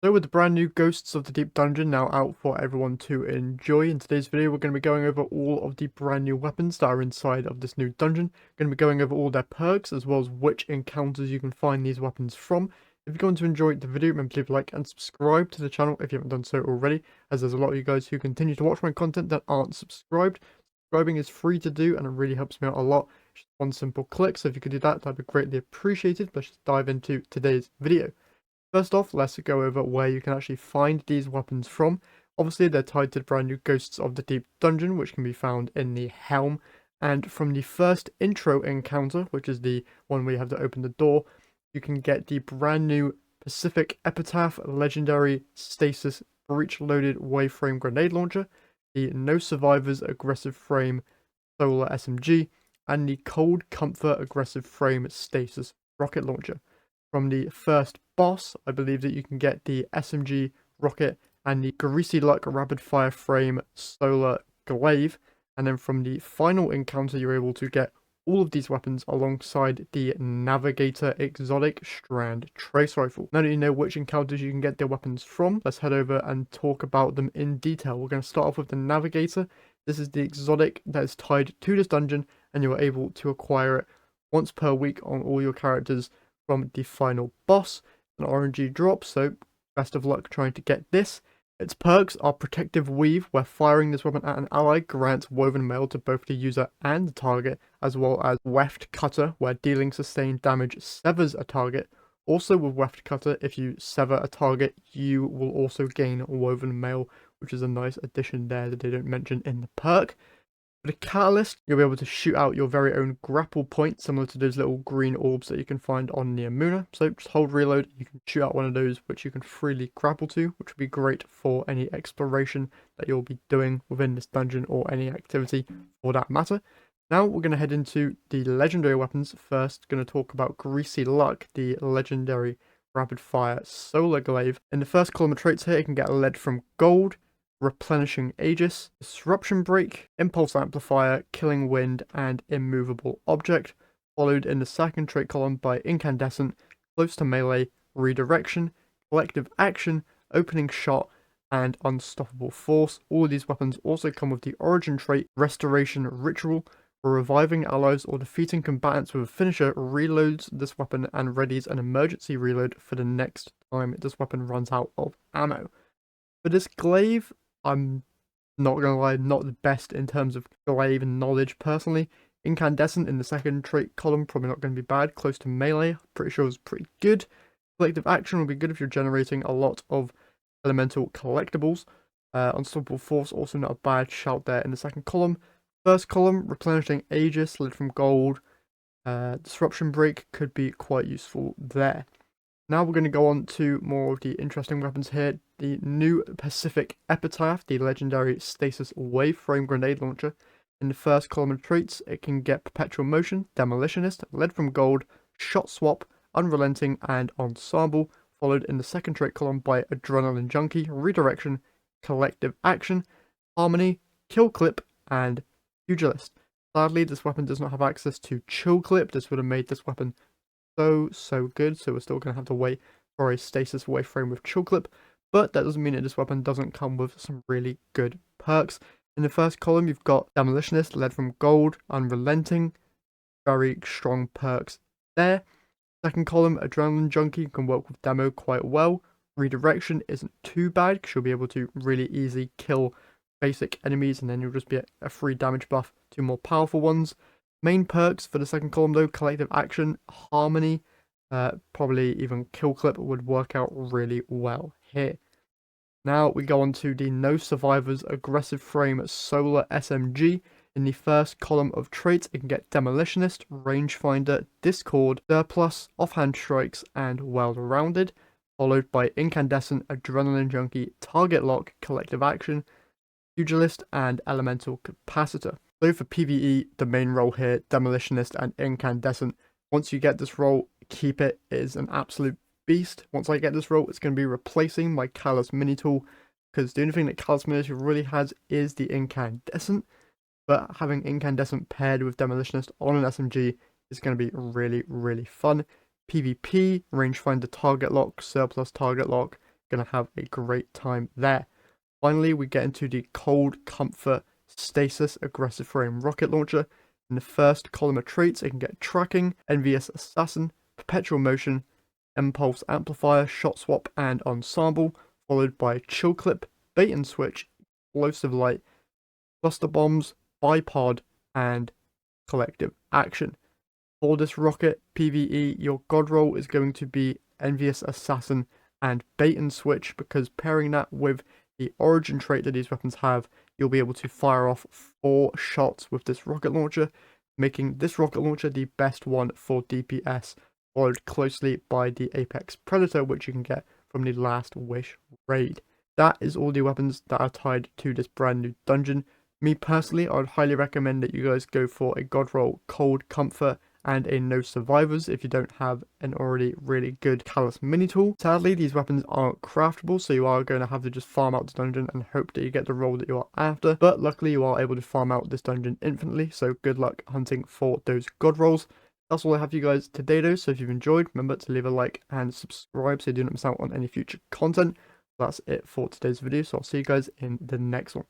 So with the brand new Ghosts of the Deep Dungeon now out for everyone to enjoy, in today's video we're going to be going over all of the brand new weapons that are inside of this new dungeon. Going to be going over all their perks as well as which encounters you can find these weapons from. If you're going to enjoy the video, remember to leave a like and subscribe to the channel if you haven't done so already, as there's a lot of you guys who continue to watch my content that aren't subscribed. Subscribing is free to do and it really helps me out a lot. Just one simple click, so if you could do that, that'd be greatly appreciated. Let's just dive into today's video. First off, let's go over where you can actually find these weapons from. Obviously, they're tied to the brand new Ghosts of the Deep Dungeon, which can be found in the Helm. And from the first intro encounter, which is the one where you have to open the door, you can get the brand new Pacific Epitaph Legendary Stasis Breech-Loaded Waveframe Grenade Launcher, the No Survivors Aggressive Frame Solar SMG, and the Cold Comfort Aggressive Frame Stasis Rocket Launcher. From the first boss, I believe that you can get the SMG rocket and the Greasy Luck Rapid Fire Frame Solar Glaive. And then from the final encounter, you're able to get all of these weapons alongside the Navigator Exotic Strand Trace Rifle. Now that you know which encounters you can get their weapons from, let's head over and talk about them in detail. We're going to start off with the Navigator. This is the exotic that is tied to this dungeon, and you are able to acquire it once per week on all your characters from the final boss. An RNG drop, so best of luck trying to get this. Its perks are Protective Weave, where firing this weapon at an ally grants woven mail to both the user and the target, as well as Weft Cutter, where dealing sustained damage severs a target. Also with Weft Cutter, if you sever a target, you will also gain woven mail, which is a nice addition there that they don't mention in the perk. For the Catalyst, you'll be able to shoot out your very own grapple point, similar to those little green orbs that you can find on Neomuna. So just hold reload, you can shoot out one of those, which you can freely grapple to, which would be great for any exploration that you'll be doing within this dungeon or any activity for that matter. Now we're going to head into the legendary weapons. First, going to talk about Greasy Luck, the legendary rapid fire solar glaive. In the first column of traits here, you can get lead from gold, Replenishing Aegis, Disruption Break, Impulse Amplifier, Killing Wind, and Immovable Object, followed in the second trait column by Incandescent, Close to Melee, Redirection, Collective Action, Opening Shot, and Unstoppable Force. All of these weapons also come with the origin trait Restoration Ritual, where reviving allies or defeating combatants with a finisher reloads this weapon and readies an emergency reload for the next time this weapon runs out of ammo. For this glaive, I'm not gonna lie, not the best in terms of glaive knowledge personally. Incandescent in the second trait column, probably not going to be bad. Close to melee, pretty sure is pretty good. Collective action will be good if you're generating a lot of elemental collectibles. Unstoppable Force, also not a bad shout there in the second column. First column, Replenishing Aegis, lid from gold. Disruption Break could be quite useful there. Now we're going to go on to more of the interesting weapons here. The new Pacific Epitaph, the legendary Stasis Waveframe Grenade Launcher. In the first column of traits, it can get Perpetual Motion, Demolitionist, Lead from Gold, Shot Swap, Unrelenting, and Ensemble, followed in the second trait column by Adrenaline Junkie, Redirection, Collective Action, Harmony, Kill Clip, and Pugilist. Sadly, this weapon does not have access to Chill Clip. This would have made this weapon so good, so we're still going to have to wait for a Stasis Waveframe with Chill Clip, but that doesn't mean that this weapon doesn't come with some really good perks. In the first column, you've got Demolitionist, Lead from Gold, Unrelenting, very strong perks there. Second column, Adrenaline Junkie can work with Demo quite well. Redirection isn't too bad because you'll be able to really easily kill basic enemies and then you'll just be a free damage buff to more powerful ones. Main perks for the second column though, Collective Action, Harmony, probably even Kill Clip would work out really well here. Now we go on to the No Survivors Aggressive Frame Solar SMG. In the first column of traits, it can get Demolitionist, Rangefinder, Discord, Surplus, Offhand Strikes, and Well-Rounded, followed by Incandescent, Adrenaline Junkie, Target Lock, Collective Action, Pugilist, and Elemental Capacitor. So for PvE, the main role here, Demolitionist and Incandescent. Once you get this role, keep it. It is an absolute beast. Once I get this role, it's going to be replacing my Callus Mini Tool, because the only thing that Callus Mini Tool really has is the Incandescent, but having Incandescent paired with Demolitionist on an SMG is going to be really fun. PvP, Rangefinder Target Lock, Surplus Target Lock, going to have a great time there. Finally, we get into the Cold Comfort Stasis Aggressive Frame Rocket Launcher. In the first column of traits, it can get Tracking, Envious Assassin, Perpetual Motion, Impulse Amplifier, Shot Swap, and Ensemble, followed by Chill Clip, Bait and Switch, Explosive Light, Cluster Bombs, Bipod, and Collective Action. For this rocket PvE, your god roll is going to be Envious Assassin and Bait and Switch, because pairing that with the origin trait that these weapons have, you'll be able to fire off 4 shots with this rocket launcher, making this rocket launcher the best one for DPS, followed closely by the Apex Predator, which you can get from the Last Wish raid. That is all the weapons that are tied to this brand new dungeon. Me personally, I would highly recommend that you guys go for a god roll Cold Comfort and a No Survivors if you don't have an already really good Callus mini tool. Sadly, these weapons aren't craftable, so you are going to have to just farm out the dungeon and hope that you get the roll that you are after. But luckily, you are able to farm out this dungeon infinitely, so good luck hunting for those god rolls. That's all I have for you guys today though, so if you've enjoyed, remember to leave a like and subscribe so you do not miss out on any future content. That's it for today's video, so I'll see you guys in the next one.